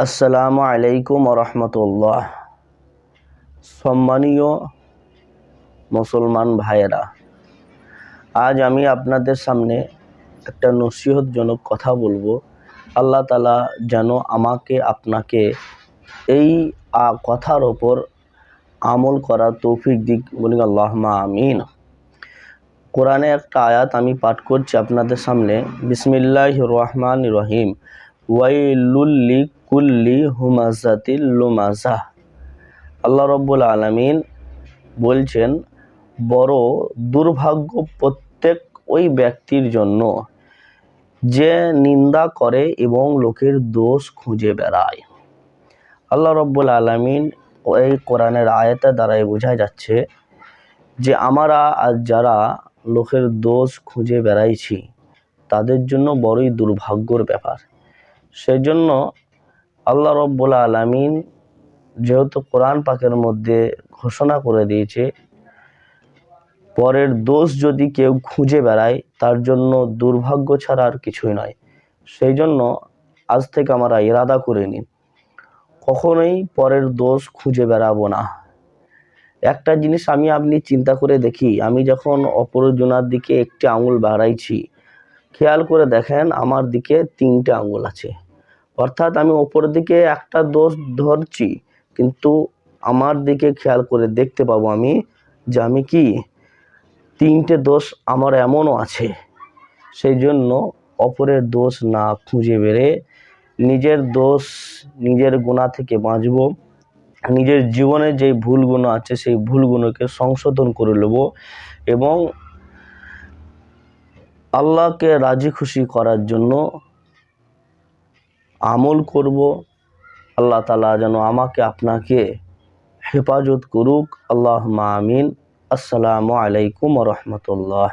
আসসালামু আলাইকুম রহমতুল্লাহ। সম্মানীয় মুসলমান ভাইয়েরা, আজ আমি আপনাদের সামনে একটা নসিহতজনক কথা বলবো। আল্লাহ তাআলা যেন আমাকে আপনাকে এই কথার ওপর আমল করার তৌফিক দিক, বলি আল্লাহুম্মা আমিন। কোরআনে একটা আয়াত আমি পাঠ করছি আপনাদের সামনে। বিসমিল্লাহির রহমানির রহিম। ওয়াইলুল লিকুল্লি হুমাযাতিল লুমাযাহ। আল্লাহ রাব্বুল আলামিন বলছেন, বড় দুর্ভাগ্য প্রত্যেক ওই ব্যক্তির জন্য যে নিন্দা করে এবং লোকের দোষ খুঁজে বেড়ায়। আল্লাহ রাব্বুল আলামিন এই কোরআনের আয়াতের দ্বারাই বোঝা যাচ্ছে যে আমরা আজ যারা লোকের দোষ খুঁজে বেড়াইছি তাদের জন্য বড়ই দুর্ভাগ্যর ব্যাপার। সেজন্য আল্লাহ রাব্বুল আলামিন যেহেতু কোরআন পাকের মধ্যে ঘোষণা করে দিয়েছে, পরের দোষ যদি কেউ খুঁজে বেড়ায় তার জন্য দুর্ভাগ্য ছাড়া আর কিছুই নয়। সেই জন্য আজ থেকে আমরা ইরাদা করে নিন, কখনোই পরের দোষ খুঁজে বেড়াবো না। একটা জিনিস আপনি চিন্তা করে দেখি, আমি যখন অপরজনের দিকে একটি আঙুল বাড়াইছি, খেয়াল করে দেখেন আমার দিকে 3টে আঙুল আছে। অর্থাৎ আমি ওপরের দিকে একটা দোষ ধরছি, কিন্তু আমার দিকে খেয়াল করে দেখতে পাবো আমি যে আমি কি 3টে দোষ আমার এমনও আছে। সেই জন্য অপরের দোষ না খুঁজে বেড়ে নিজের দোষ, নিজের গুনাহ থেকে বাঁচব। নিজের জীবনে যে ভুলগুলো আছে সেই ভুলগুলোকে সংশোধন করে নেব এবং আল্লাহকে রাজি খুশি করার জন্য আমল করব। আল্লাহ তাআলা যেন আমাকে আপনাকে হেফাজত করুক। আল্লাহুম্মা আমিন। আসসালামু আলাইকুম ওয়া রাহমাতুল্লাহ।